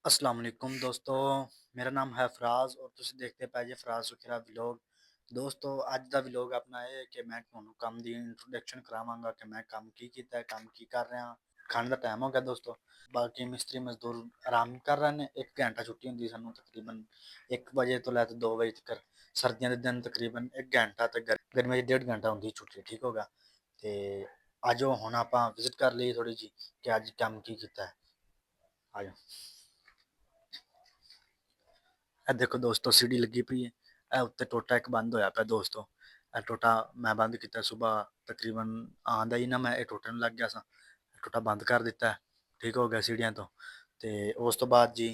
अस्सलाम वालेकुम दोस्तों। मेरा नाम है फराज और ਤੁਸੀਂ ਦੇਖਦੇ ਪਏ ਜੇ ਫਰਾਜ਼ ਸੁਖੇਰਾ ਵਲੌਗ। ਦੋਸਤੋ ਅੱਜ ਦਾ ਵਲੌਗ ਆਪਣਾ ਇਹ ਹੈ ਕਿ ਮੈਂ ਤੁਹਾਨੂੰ ਕੰਮ ਦੀ ਇੰਟਰੋਡਕਸ਼ਨ ਕਰਾਵਾਂਗਾ ਕਿ ਮੈਂ ਕੰਮ ਕੀ ਕੀਤਾ ਹੈ, ਕੰਮ ਕੀ ਕਰ ਰਿਹਾ। ਖਾਣ ਦਾ ਟਾਈਮ ਹੋ ਗਿਆ ਦੋਸਤੋ। ਬਾਕੀ ਮਿਸਤਰੀ ਮਜ਼ਦੂਰ ਆਰਾਮ ਕਰ ਰਹੇ ਨੇ। 1 ਘੰਟਾ ਛੁੱਟੀ ਹੁੰਦੀ ਸਾਨੂੰ ਤਕਰੀਬਨ 1 ਵਜੇ ਤੋਂ ਲੈ ਕੇ 2 ਵਜੇ ਤੱਕ। ਸਰਦੀਆਂ ਦੇ ਦਿਨ ਤਕਰੀਬਨ 1 ਘੰਟਾ ਤੇ ਗਰਮੀਆਂ 'ਚ 1.5 ਘੰਟਾ ਹੁੰਦੀ ਛੁੱਟੀ। ਠੀਕ ਹੋ ਗਿਆ। ਤੇ ਆਜੋ ਹੁਣ ਆਪਾਂ ਵਿਜ਼ਿਟ ਕਰ ਲਈਏ ਥੋੜੀ ਜੀ ਕਿ ਅੱਜ ਕੰਮ ਕੀ ਕੀਤਾ ਹੈ। ਆਜੋ। ਇਹ ਦੇਖੋ ਦੋਸਤੋ ਸੀੜੀ ਲੱਗੀ ਪਈ ਹੈ। ਇਹ ਉੱਤੇ ਟੋਟਾ ਇੱਕ ਬੰਦ ਹੋਇਆ ਪਿਆ ਦੋਸਤੋ। ਇਹ ਟੋਟਾ ਮੈਂ ਬੰਦ ਕੀਤਾ ਸੁਬਾਹ ਤਕਰੀਬਨ ਆਉਂਦਾ ਹੀ ਨਾ ਮੈਂ ਇਹ ਟੋਟੇ ਨੂੰ ਲੱਗ ਗਿਆ ਸਾਂ। ਟੋਟਾ ਬੰਦ ਕਰ ਦਿੱਤਾ। ਠੀਕ ਹੋ ਗਿਆ ਸੀੜੀਆਂ ਤੋਂ। ਤੇ ਉਸ ਤੋਂ ਬਾਅਦ ਜੀ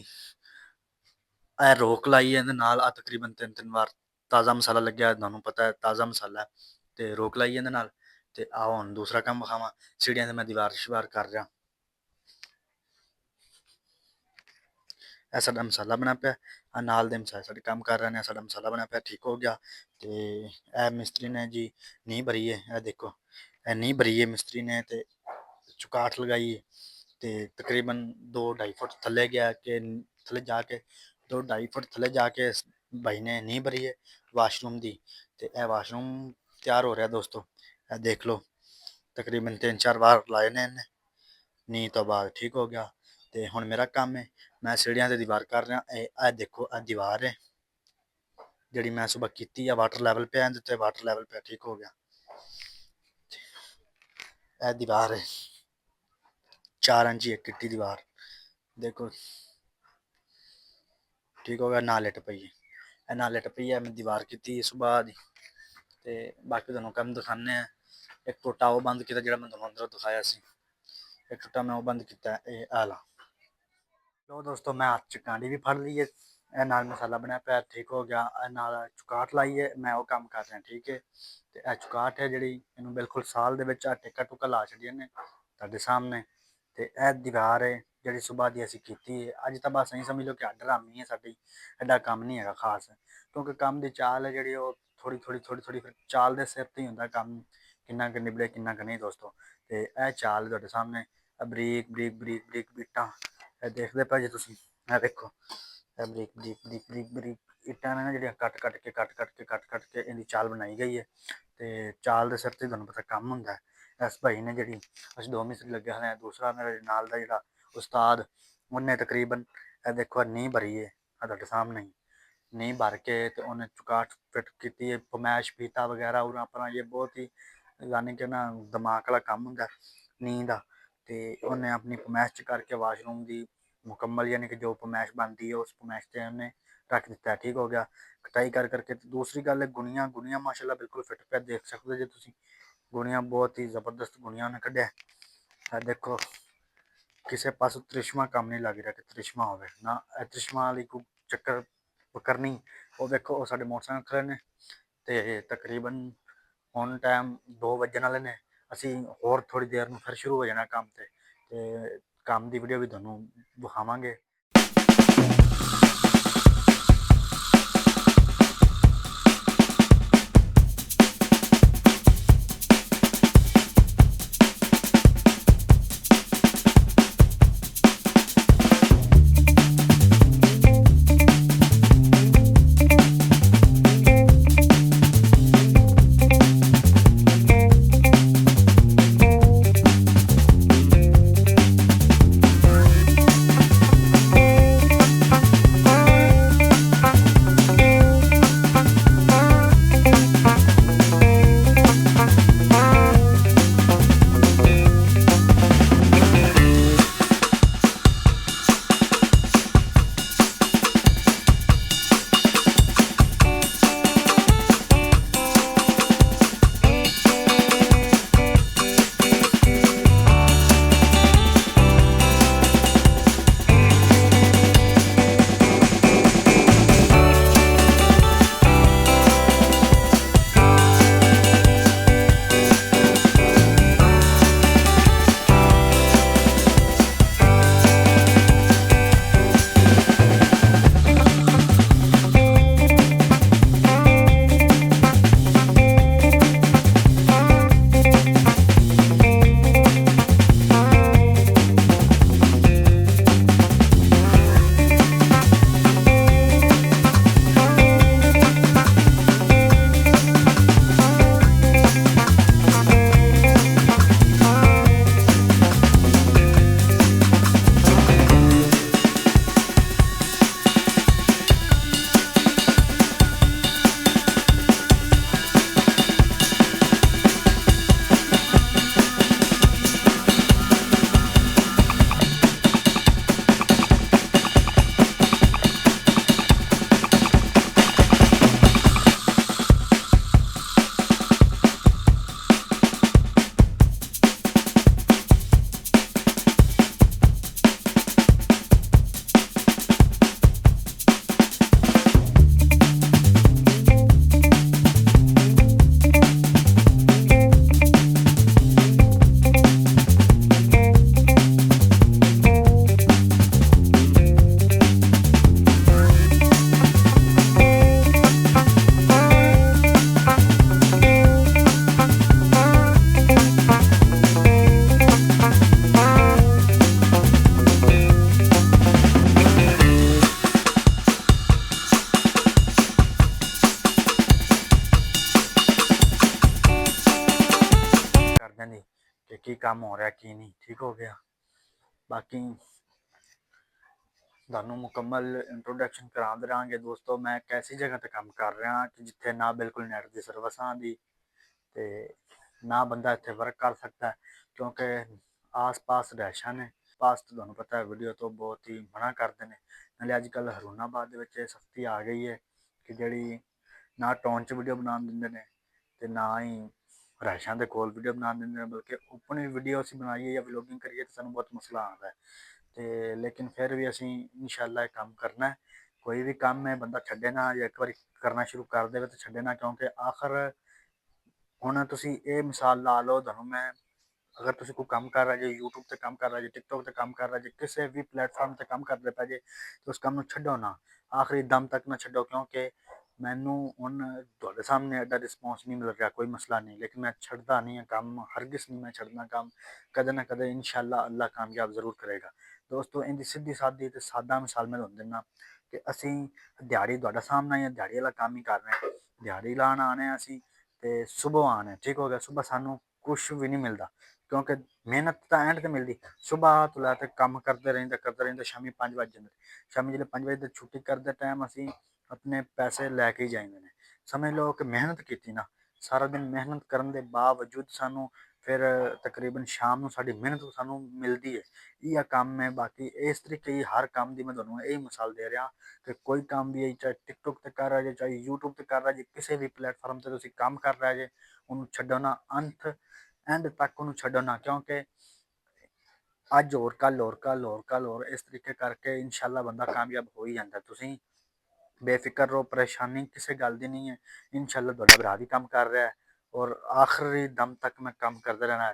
ਇਹ ਰੋਕ ਲਾਈ ਹੈ ਇਹਦੇ ਨਾਲ ਆ ਤਕਰੀਬਨ 3 ਵਾਰ ਤਾਜ਼ਾ ਮਸਾਲਾ ਲੱਗਿਆ। ਤੁਹਾਨੂੰ ਪਤਾ ਹੈ ਤਾਜ਼ਾ ਮਸਾਲਾ ਹੈ। ਤੇ ਰੋਕ ਲਾਈ ਇਹਦੇ ਨਾਲ। ਤੇ ਆਓ ਹੁਣ ਦੂਸਰਾ ਕੰਮ ਵਿਖਾਵਾਂ। ਸੀੜੀਆਂ ਤੇ ਮੈਂ ਦੀਵਾਰ ਸ਼ਿਵਾਰ ਕਰ ਰਿਹਾ। ਇਹ ਸਾਡਾ ਮਸਾਲਾ ਬਣਾ ਪਿਆ। ਆ ਨਾਲ ਦੇ ਮਸਾਲੇ ਸਾਡੇ ਕੰਮ ਕਰ ਰਹੇ ਨੇ। ਸਾਡਾ ਮਸਾਲਾ ਬਣਾ ਪਿਆ ਠੀਕ ਹੋ ਗਿਆ। ਤੇ ਇਹ ਮਿਸਤਰੀ ਨੇ ਜੀ ਨੀਂਹ ਭਰੀ ਹੈ। ਇਹ ਦੇਖੋ ਇਹ ਨੀਂਹ ਭਰੀ ਹੈ ਮਿਸਤਰੀ ਨੇ ਤੇ ਚੁਕਾਠ ਲਗਾਈ ਹੈ। ਤੇ ਤਕਰੀਬਨ 2-2.5 ਫੁੱਟ ਥੱਲੇ ਗਿਆ ਕਿ ਥੱਲੇ ਜਾ ਕੇ 2-2.5 ਫੁੱਟ ਥੱਲੇ ਜਾ ਕੇ ਭਾਈ ਨੇ ਨੀਂਹ ਭਰੀ ਹੈ ਵਾਸ਼ਰੂਮ ਦੀ। ਤੇ ਇਹ ਵਾਸ਼ਰੂਮ ਤਿਆਰ ਹੋ ਰਿਹਾ ਦੋਸਤੋ। ਇਹ ਦੇਖ ਲਓ ਤਕਰੀਬਨ 3-4 ਵਾਰ ਲਾਏ ਨੇ ਇਹਨੇ ਨੀਂਹ ਤੋਂ ਬਾਅਦ। ਠੀਕ ਹੋ ਗਿਆ। ਤੇ ਹੁਣ ਮੇਰਾ ਕੰਮ ਹੈ ਮੈਂ ਸੀੜੀਆਂ ਤੇ ਦੀਵਾਰ ਕਰ ਰਿਹਾ। ਇਹ ਦੇਖੋ ਇਹ ਦੀਵਾਰ ਹੈ ਜਿਹੜੀ ਮੈਂ ਸੁਬਹ ਕੀਤੀ ਆ। ਵਾਟਰ ਲੈਵਲ ਪਿਆ ਇਹਦੇ ਤੇ ਵਾਟਰ ਲੈਵਲ ਪਿਆ। ਠੀਕ ਹੋ ਗਿਆ। ਇਹ ਦੀਵਾਰ ਹੈ 4 ਇੰਚ ਇੱਕ ਕਿੱਟੀ ਦੀਵਾਰ ਦੇਖੋ। ਠੀਕ ਹੋ ਗਿਆ। ਨਾਲ ਲਿਟ ਪਈ ਹੈ। ਇਹ ਨਾਲ ਲਿਟ ਪਈ ਹੈ। ਮੈਂ ਦੀਵਾਰ ਕੀਤੀ ਸੁਬਹ ਦੀ। ਤੇ ਬਾਕੀ ਤੁਹਾਨੂੰ ਕੰਮ ਦਿਖਾਉਂਦੇ ਆ। ਇੱਕ ਟੋਟਾ ਉਹ ਬੰਦ ਕੀਤਾ ਜਿਹੜਾ ਮੈਂ ਤੁਹਾਨੂੰ ਅੰਦਰੋਂ ਦਿਖਾਇਆ ਸੀ। ਇੱਕ ਟੋਟਾ ਮੈਂ ਉਹ ਬੰਦ ਕੀਤਾ ਇਹ ਆਲਾ। ਲੋ ਦੋਸਤੋ ਮੈਂ ਹੱਥ 'ਚ ਕਾਂਡੀ ਵੀ ਫੜ ਲਈ ਹੈ। ਇਹ ਨਾਲ ਮਸਾਲਾ ਬਣਿਆ ਪਿਆ। ਠੀਕ ਹੋ ਗਿਆ। ਇਹ ਨਾਲ ਚੁਕਾਟ ਲਾਈ ਹੈ। ਮੈਂ ਉਹ ਕੰਮ ਕਰ ਰਿਹਾ। ਠੀਕ ਹੈ। ਤੇ ਇਹ ਚੁਕਾਟ ਹੈ ਜਿਹੜੀ ਇਹਨੂੰ ਬਿਲਕੁਲ ਸਾਲ ਦੇ ਵਿੱਚ ਟਿੱਕਾ ਟੁੱਕਾ ਲਾ ਛੱਡੀਆਂ ਨੇ ਤੁਹਾਡੇ ਸਾਹਮਣੇ। ਤੇ ਇਹ ਦੀਵਾਰ ਹੈ ਜਿਹੜੀ ਸੁਬਾਹ ਦੀ ਅਸੀਂ ਕੀਤੀ ਹੈ। ਅੱਜ ਤਾਂ ਬਸ ਅਸੀਂ ਸਮਝ ਲਓ ਕਿ ਡਰਾਮੀ ਹੈ ਸਾਡੀ। ਐਡਾ ਕੰਮ ਨਹੀਂ ਹੈਗਾ ਖਾਸ ਕਿਉਂਕਿ ਕੰਮ ਦੀ ਚਾਲ ਹੈ ਜਿਹੜੀ ਉਹ ਥੋੜੀ ਫਿਰ ਚਾਲ ਦੇ ਸਿਰ ਤੇ ਹੀ ਹੁੰਦਾ ਕੰਮ ਕਿੰਨਾ ਕੁ ਨਿਬੜੇ ਕਿੰਨਾ ਕੁ ਨਹੀਂ ਦੋਸਤੋ। ਤੇ ਇਹ ਚਾਲ ਤੁਹਾਡੇ ਸਾਹਮਣੇ ਬਰੀਕ ਬਰੀਕ ਬਰੀਕ ਬਰੀਕ ਬੀਟਾਂ ਇਹ ਦੇਖਦੇ ਪਏ ਜੇ ਤੁਸੀਂ। ਇਹ ਦੇਖੋ ਇਹ ਬਰੀਕ ਬਰੀਕ ਬਰੀਕ ਬਰੀਕ ਬਰੀਕ ਇੱਟਾਂ ਨੇ ਨਾ ਜਿਹੜੀਆਂ ਕੱਟ ਕੇ ਇਹਦੀ ਚਾਲ ਬਣਾਈ ਗਈ ਹੈ। ਤੇ ਚਾਲ ਦੇ ਸਿਰ ਤੇ ਤੁਹਾਨੂੰ ਪਤਾ ਕੰਮ ਹੁੰਦਾ ਹੈ। ਇਸ ਭਾਈ ਨੇ ਜਿਹੜੀ ਅਸੀਂ 2 ਮਿਸਤਰੀ ਲੱਗੇ ਹੋਏ ਹਾਂ। ਦੂਸਰਾ ਮੇਰੇ ਨਾਲ ਦਾ ਜਿਹੜਾ ਉਸਤਾਦ ਉਹਨੇ ਤਕਰੀਬਨ ਇਹ ਦੇਖੋ ਨੀਂਹ ਭਰੀ ਹੈ ਆ ਤੁਹਾਡੇ ਸਾਹਮਣੇ ਹੀ। ਨੀਂਹ ਭਰ ਕੇ ਤੇ ਉਹਨੇ ਚੁਕਾਟ ਫਿੱਟ ਕੀਤੀ ਹੈ। ਪਮੈਸ਼ ਪੀਤਾ ਵਗੈਰਾ ਉਰਾ ਆਪਣਾ ਇਹ ਬਹੁਤ ਹੀ ਯਾਨੀ ਕਿ ਨਾ ਦਿਮਾਗ ਵਾਲਾ ਕੰਮ ਹੁੰਦਾ ਨੀਂਹ ਦਾ। ਤੇ ਉਹਨੇ ਆਪਣੀ ਪਮੈਸ਼ ਕਰਕੇ ਵਾਸ਼ਰੂਮ ਦੀ ਮੁਕੰਮਲ ਯਾਨੀ ਕਿ ਜੋ ਪਮੈਸ਼ ਬਣਦੀ ਹੈ ਉਸ ਪਮੈਸ਼ ਤੇ ਉਹਨੇ ਰੱਖ ਦਿੱਤਾ। ਠੀਕ ਹੋ ਗਿਆ। ਕਟਾਈ ਕਰਕੇ। ਦੂਸਰੀ ਗੱਲ ਹੈ ਗੁਣੀਆਂ ਮਾਸ਼ਾਅੱਲਾ ਬਿਲਕੁਲ ਫਿੱਟ ਪਿਆ ਦੇਖ ਸਕਦੇ ਜੇ ਤੁਸੀਂ। ਗੁਣੀਆਂ ਬਹੁਤ ਹੀ ਜ਼ਬਰਦਸਤ ਗੁਣੀਆਂ ਉਹਨੇ ਕੱਢਿਆ। ਇਹ ਦੇਖੋ ਕਿਸੇ ਪਾਸੋਂ ਤ੍ਰਿਸ਼ਮਾ ਕੰਮ ਨਹੀਂ ਲੱਗ ਰਿਹਾ ਕਿ ਤ੍ਰਿਸ਼ਮਾ ਹੋਵੇ ਨਾ। ਇਹ ਤ੍ਰਿਸ਼ਮਾ ਵਾਲੀ ਕੋਈ ਚੱਕਰ ਕਰਨੀ। ਉਹ ਵੇਖੋ ਉਹ ਸਾਡੇ ਮੋਟਰਸਾਈਕਲ ਖੜੇ ਨੇ। ਤੇ ਤਕਰੀਬਨ ਹੁਣ ਟਾਈਮ 2 ਵੱਜਣ ਵਾਲੇ ਨੇ। ਅਸੀਂ ਹੋਰ ਥੋੜੀ ਦੇਰ ਨੂੰ ਫਿਰ ਸ਼ੁਰੂ ਹੋ ਜਾਣਾ ਕੰਮ ਤੇ ਕੰਮ ਦੀ ਵੀਡੀਓ ਵੀ ਤੁਹਾਨੂੰ ਵਿਖਾਵਾਂਗੇ। ਕੰਮ ਹੋ ਰਿਹਾ ਕੀ ਨਹੀਂ। ਠੀਕ ਹੋ ਗਿਆ। ਬਾਕੀ ਤੁਹਾਨੂੰ ਮੁਕੰਮਲ ਇੰਟਰੋਡਕਸ਼ਨ ਕਰਾਉਂਦੇ ਰਹਾਂਗੇ ਦੋਸਤੋ। ਮੈਂ ਇੱਕ ਐਸੀ ਜਗ੍ਹਾ ਤੇ ਕੰਮ ਕਰ ਰਿਹਾ ਕਿ ਜਿੱਥੇ ਨਾ ਬਿਲਕੁਲ ਨੈਟ ਦੀ ਸਰਵਿਸ ਆਉਂਦੀ ਤੇ ਨਾ ਬੰਦਾ ਇੱਥੇ ਵਰਕ ਕਰ ਸਕਦਾ, ਕਿਉਂਕਿ ਆਸ-ਪਾਸ ਰਿਹਾਇਸ਼ਾਂ ਨੇ। ਪਾਸ ਤੁਹਾਨੂੰ ਪਤਾ ਹੈ ਵੀਡੀਓ ਤੋਂ ਬਹੁਤ ਹੀ ਮਨਾ ਕਰਦੇ ਨੇ। ਨਾਲੇ ਅੱਜ ਕੱਲ੍ਹ ਹਰੂਨਾਬਾਦ ਦੇ ਵਿੱਚ ਇਹ ਸਖਤੀ ਆ ਗਈ ਹੈ ਕਿ ਜਿਹੜੀ ਨਾ ਟਾਊਨ 'ਚ ਵੀਡੀਓ ਬਣਾਉਣ ਦਿੰਦੇ ਨੇ ਤੇ ਨਾ ਹੀ ਰਿਹਾਇਸ਼ਾਂ ਦੇ ਕੋਲ ਵੀਡੀਓ ਬਣਾਉਣ ਦਿੰਦੇ ਨੇ, ਬਲਕਿ ਓਪਨ ਵੀ ਵੀਡੀਓ ਅਸੀਂ ਬਣਾਈਏ ਜਾਂ ਵਲੋਗਿੰਗ ਕਰੀਏ ਤਾਂ ਸਾਨੂੰ ਬਹੁਤ ਮਸਲਾ ਆਉਂਦਾ ਹੈ। ਤੇ ਲੇਕਿਨ ਫਿਰ ਵੀ ਅਸੀਂ ਇਨਸ਼ਾਅੱਲਾ ਇਹ ਕੰਮ ਕਰਨਾ ਹੈ। ਕੋਈ ਵੀ ਕੰਮ ਹੈ ਬੰਦਾ ਛੱਡੇ ਨਾ, ਜਾਂ ਇੱਕ ਵਾਰੀ ਕਰਨਾ ਸ਼ੁਰੂ ਕਰ ਦੇਵੇ ਤਾਂ ਛੱਡੇ ਨਾ, ਕਿਉਂਕਿ ਆਖਰ ਹੁਣ ਤੁਸੀਂ ਇਹ ਮਿਸਾਲ ਲਾ ਲਓ, ਤੁਹਾਨੂੰ ਮੈਂ ਅਗਰ ਤੁਸੀਂ ਕੋਈ ਕੰਮ ਕਰ ਰਹੇ ਜੇ, YouTube ਤੇ ਕੰਮ ਕਰ ਰਹੇ ਜੇ, TikTok ਤੇ ਕੰਮ ਕਰ ਰਹੇ ਜੇ, ਕਿਸੇ ਵੀ ਪਲੇਟਫਾਰਮ ਤੇ ਕੰਮ ਕਰਦੇ ਪਏ ਜੇ, ਤੇ ਉਸ ਕੰਮ ਨੂੰ ਛੱਡੋ ਨਾ, ਆਖਰੀ ਦਮ ਤੱਕ ਨਾ ਛੱਡੋ। ਕਿਉਂਕਿ ਮੈਨੂੰ ਹੁਣ ਤੁਹਾਡੇ ਸਾਹਮਣੇ ਐਡਾ ਰਿਸਪੌਂਸ ਨਹੀਂ ਮਿਲ ਰਿਹਾ, ਕੋਈ ਮਸਲਾ ਨਹੀਂ, ਲੇਕਿਨ ਮੈਂ ਛੱਡਦਾ ਨਹੀਂ ਹਾਂ ਕੰਮ, ਹਰਗਿਜ਼ ਨਹੀਂ ਮੈਂ ਛੱਡਣਾ ਕੰਮ। ਕਦੇ ਨਾ ਕਦੇ ਇਨਸ਼ਾਅੱਲਾ ਅੱਲਾ ਕਾਮਯਾਬ ਜ਼ਰੂਰ ਕਰੇਗਾ। ਦੋਸਤੋ ਇਹਦੀ ਸਿੱਧੀ ਸਾਦੀ ਤੇ ਸਾਦਾ ਮਿਸਾਲ ਮੈਂ ਤੁਹਾਨੂੰ ਦਿੰਦਾ ਕਿ ਅਸੀਂ ਦਿਹਾੜੀ ਤੁਹਾਡਾ ਸਾਹਮਣਾ ਹੀ ਦਿਹਾੜੀ ਵਾਲਾ ਕੰਮ ਹੀ ਕਰ ਰਹੇ ਹਾਂ। ਦਿਹਾੜੀ ਲਾਉਣ ਆਉਣੇ ਅਸੀਂ ਤੇ ਸੁਬਹ ਆਉਣੇ। ਠੀਕ ਹੋ ਗਿਆ। ਸੁਬਹ ਸਾਨੂੰ ਕੁਛ ਵੀ ਨਹੀਂ ਮਿਲਦਾ, ਕਿਉਂਕਿ ਮਿਹਨਤ ਤਾਂ ਐਂਡ ਤੇ ਮਿਲਦੀ। ਸੁਬਹ ਤੋਂ ਲੈ ਕੇ ਕੰਮ ਕਰਦੇ ਰਹਿੰਦੇ ਸ਼ਾਮੀ 5 ਵਜੇ ਜਾਂਦੇ। ਸ਼ਾਮੀ ਜਿਹੜੇ 5 ਵਜੇ ਦੀ ਛੁੱਟੀ ਕਰਦੇ ਟਾਈਮ ਅਸੀਂ ਆਪਣੇ ਪੈਸੇ ਲੈ ਕੇ ਹੀ ਜਾਂਦੇ ਨੇ। ਸਮਝ ਲਓ ਕਿ ਮਿਹਨਤ ਕੀਤੀ ਨਾ, ਸਾਰਾ ਦਿਨ ਮਿਹਨਤ ਕਰਨ ਦੇ ਬਾਵਜੂਦ ਸਾਨੂੰ ਫਿਰ ਤਕਰੀਬਨ ਸ਼ਾਮ ਨੂੰ ਸਾਡੀ ਮਿਹਨਤ ਸਾਨੂੰ ਮਿਲਦੀ ਹੈ। ਇਹ ਕੰਮ ਹੈ। ਬਾਕੀ ਇਸ ਤਰੀਕੇ ਹੀ ਹਰ ਕੰਮ ਦੀ ਮੈਂ ਤੁਹਾਨੂੰ ਇਹੀ ਮਿਸਾਲ ਦੇ ਰਿਹਾ ਕਿ ਕੋਈ ਕੰਮ ਵੀ ਹੈ, ਚਾਹੇ ਟਿਕਟੋਕ ਤੇ ਕਰ ਰਿਹਾ ਜੇ, ਚਾਹੇ YouTube ਤੇ ਕਰ ਰਿਹਾ ਜੇ, ਕਿਸੇ ਵੀ ਪਲੇਟਫਾਰਮ ਤੇ ਤੁਸੀਂ ਕੰਮ ਕਰ ਰਹੇ ਜੇ, ਉਹਨੂੰ ਛੱਡੋ ਨਾ, ਐਂਡ ਤੱਕ ਉਹਨੂੰ ਛੱਡੋ ਨਾ। ਕਿਉਂਕਿ ਅੱਜ ਹੋਰ ਕੱਲ ਹੋਰ ਕੱਲ ਹੋਰ ਕੱਲ ਹੋਰ ਇਸ ਤਰੀਕੇ ਕਰਕੇ ਇਨਸ਼ਾਅੱਲਾ ਬੰਦਾ ਕਾਮਯਾਬ ਹੋ ਹੀ ਜਾਂਦਾ। ਤੁਸੀਂ ਬੇਫਿਕਰ ਰਹੋ, ਪਰੇਸ਼ਾਨੀ ਕਿਸੇ ਗੱਲ ਦੀ ਨਹੀਂ ਹੈ। ਇਨਸ਼ਾਅੱਲਾ ਤੁਹਾਡਾ ਭਰਾ ਵੀ ਕੰਮ ਕਰ ਰਿਹਾ ਹੈ ਔਰ ਆਖਰੀ ਦਮ ਤੱਕ ਮੈਂ ਕੰਮ ਕਰਦੇ ਰਹਿਣਾ।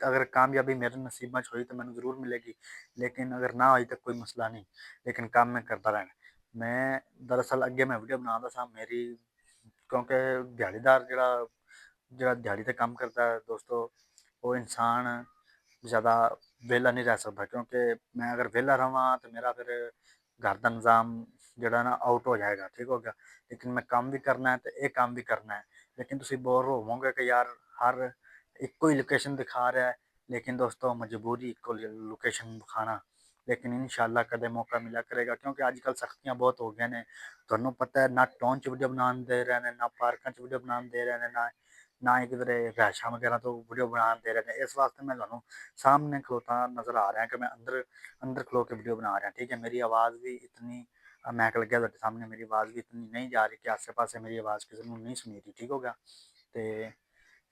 ਅਗਰ ਕਾਮਯਾਬੀ ਮੇਰੇ ਨਸੀਬਾਂ 'ਚ ਹੋਈ ਤਾਂ ਮੈਨੂੰ ਜ਼ਰੂਰ ਮਿਲੇਗੀ, ਲੇਕਿਨ ਅਗਰ ਨਾ ਹੋਈ ਤਾਂ ਕੋਈ ਮਸਲਾ ਨਹੀਂ, ਲੇਕਿਨ ਕੰਮ ਮੈਂ ਕਰਦਾ ਰਹਿਣਾ। ਮੈਂ ਦਰਅਸਲ ਅੱਗੇ ਮੈਂ ਵੀਡੀਓ ਬਣਾਉਂਦਾ ਸਾਂ ਮੇਰੀ, ਕਿਉਂਕਿ ਦਿਹਾੜੀਦਾਰ ਜਿਹੜਾ ਦਿਹਾੜੀ ਤੇ ਕੰਮ ਕਰਦਾ ਹੈ ਦੋਸਤੋ, ਉਹ ਇਨਸਾਨ ਜ਼ਿਆਦਾ ਵਿਹਲਾ ਨਹੀਂ ਰਹਿ ਸਕਦਾ। ਕਿਉਂਕਿ ਮੈਂ ਅਗਰ ਵਿਹਲਾ ਰਹਾਂ ਤਾਂ ਮੇਰਾ ਫਿਰ ਘਰ ਦਾ ਨਿਜ਼ਾਮ ਜਿਹੜਾ ਨਾ ਆਊਟ ਹੋ ਜਾਏਗਾ। ਠੀਕ ਹੋ ਗਿਆ। ਲੇਕਿਨ ਮੈਂ ਕੰਮ ਵੀ ਕਰਨਾ ਹੈ ਤੇ ਇਹ ਕੰਮ ਵੀ ਕਰਨਾ ਹੈ। ਲੇਕਿਨ ਤੁਸੀਂ ਬੋਰ ਹੋਵੋਗੇ ਕਿ ਯਾਰ ਹਰ ਇੱਕੋ ਹੀ ਲੋਕੇਸ਼ਨ ਦਿਖਾ ਰਿਹਾ ਹੈ, ਲੇਕਿਨ ਦੋਸਤੋ ਮਜਬੂਰੀ ਇੱਕੋ ਲੋਕੇਸ਼ਨ ਦਿਖਾਣਾ। ਲੇਕਿਨ ਇਨਸ਼ਾਅੱਲਾ ਕਦੇ ਮੌਕਾ ਮਿਲਿਆ ਕਰੇਗਾ, ਕਿਉਂਕਿ ਅੱਜ ਕੱਲ੍ਹ ਸਖਤੀਆਂ ਬਹੁਤ ਹੋ ਗਈਆਂ ਨੇ। ਤੁਹਾਨੂੰ ਪਤਾ ਹੈ ਨਾ ਟਾਊਨ 'ਚ ਵੀਡੀਓ ਬਣਾਉਣ ਦੇ ਰਹੇ ਨੇ, ਨਾ ਪਾਰਕਾਂ 'ਚ ਵੀਡੀਓ ਬਣਾਉਣ ਦੇ ਰਹੇ ਨੇ, ਨਾ ਹੀ ਕਿਧਰੇ ਰਿਹਾਇਸ਼ਾਂ ਵਗੈਰਾ ਤੋਂ ਵੀਡੀਓ ਬਣਾਉਣ ਦੇ ਰਹੇ ਨੇ। ਇਸ ਵਾਸਤੇ ਮੈਂ ਤੁਹਾਨੂੰ ਸਾਹਮਣੇ ਖਲੋਤਾ ਨਜ਼ਰ ਆ ਰਿਹਾ ਕਿ ਮੈਂ ਅੰਦਰ ਖਲੋ ਕੇ ਵੀਡੀਓ ਬਣਾ ਰਿਹਾ। ਠੀਕ ਹੈ। ਮੇਰੀ ਆਵਾਜ਼ ਵੀ ਇਤਨੀ ਮੈਕ ਲੱਗਿਆ ਤੁਹਾਡੇ ਸਾਹਮਣੇ, ਮੇਰੀ ਆਵਾਜ਼ ਵੀ ਇਤਨੀ ਨਹੀਂ ਜਾ ਰਹੀ ਕਿ ਆਸੇ ਪਾਸੇ ਮੇਰੀ ਆਵਾਜ਼ ਕਿਸੇ ਨੂੰ ਨਹੀਂ ਸੁਣੀ ਰਹੀ। ਠੀਕ ਹੋ ਗਿਆ। ਤੇ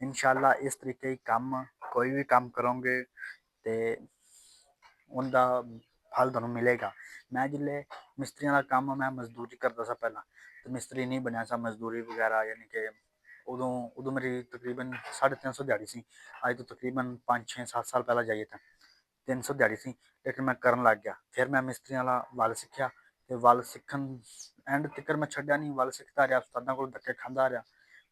ਇਨਸ਼ਾਅੱਲਾ ਇਸ ਤਰੀਕੇ ਹੀ ਕੰਮ ਕੋਈ ਵੀ ਕੰਮ ਕਰੋਗੇ ਤੇ ਉਹਦਾ ਫਲ ਤੁਹਾਨੂੰ ਮਿਲੇਗਾ। ਮੈਂ ਜਿਲੇ ਮਿਸਤਰੀਆਂ ਦਾ ਕੰਮ ਮੈਂ ਮਜ਼ਦੂਰੀ ਕਰਦਾ ਸਾਂ ਪਹਿਲਾਂ, ਤੇ ਮਿਸਤਰੀ ਨਹੀਂ ਬਣਿਆ ਸਾਂ, ਮਜ਼ਦੂਰੀ ਵਗੈਰਾ ਯਾਨੀ ਕਿ ਉਦੋਂ ਮੇਰੀ ਤਕਰੀਬਨ 350 ਦਿਹਾੜੀ ਸੀ। ਅੱਜ ਤੋਂ ਤਕਰੀਬਨ 5 6 7 ਸਾਲ ਪਹਿਲਾਂ ਜਾਈਏ ਤਾਂ 300 ਦਿਹਾੜੀ ਸੀ। ਲੇਕਿਨ ਮੈਂ ਕਰਨ ਲੱਗ ਗਿਆ। ਫਿਰ ਮੈਂ ਮਿਸਤਰੀਆਂ ਵਾਲਾ ਵੱਲ ਸਿੱਖਿਆ ਤੇ ਵੱਲ ਸਿੱਖਣ ਐਂਡ ਤੱਕ ਮੈਂ ਛੱਡਿਆ ਨਹੀਂ, ਵੱਲ ਸਿੱਖਦਾ ਰਿਹਾ, ਉਸਤਾਦਾਂ ਕੋਲ ਧੱਕੇ ਖਾਂਦਾ ਰਿਹਾ।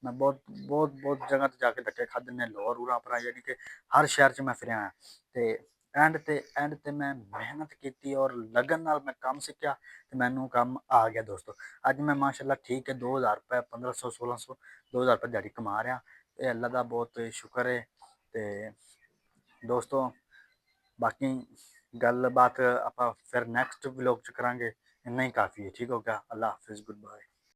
ਮੈਂ ਬਹੁਤ ਜਗ੍ਹਾ ਤੇ ਜਾ ਕੇ ਧੱਕੇ ਖਾਧੇ ਨੇ, ਲਾਹੌਰ ਉਰਾ ਪਰਾ, ਯਾਨੀ ਕਿ ਹਰ ਸ਼ਹਿਰ 'ਚ ਮੈਂ ਫਿਰਿਆ ਹਾਂ। ਤੇ ਐਂਡ ਤੇ ਮੈਂ ਮਿਹਨਤ ਕੀਤੀ ਔਰ ਲਗਨ ਨਾਲ ਮੈਂ ਕੰਮ ਸਿੱਖਿਆ ਤੇ ਮੈਨੂੰ ਕੰਮ ਆ ਗਿਆ ਦੋਸਤੋ। ਅੱਜ ਮੈਂ ਮਾਸ਼ਾਅੱਲਾ ਠੀਕ ਹੈ 2000 ਰੁਪਏ 1500 1600 2000 ਰੁਪਏ ਦਿਹਾੜੀ ਕਮਾ ਰਿਹਾ। ਇਹ ਅੱਲਾ ਦਾ ਬਹੁਤ ਸ਼ੁਕਰ ਹੈ। ਤੇ ਦੋਸਤੋ ਬਾਕੀ ਗੱਲਬਾਤ ਆਪਾਂ ਫਿਰ ਨੈਕਸਟ ਵਲੋਗ 'ਚ ਕਰਾਂਗੇ। ਇੰਨਾ ਹੀ ਕਾਫੀ ਹੈ। ਠੀਕ ਹੋ ਗਿਆ। ਅੱਲਾ ਹਾਫਿਜ਼, ਗੁੱਡ ਬਾਏ।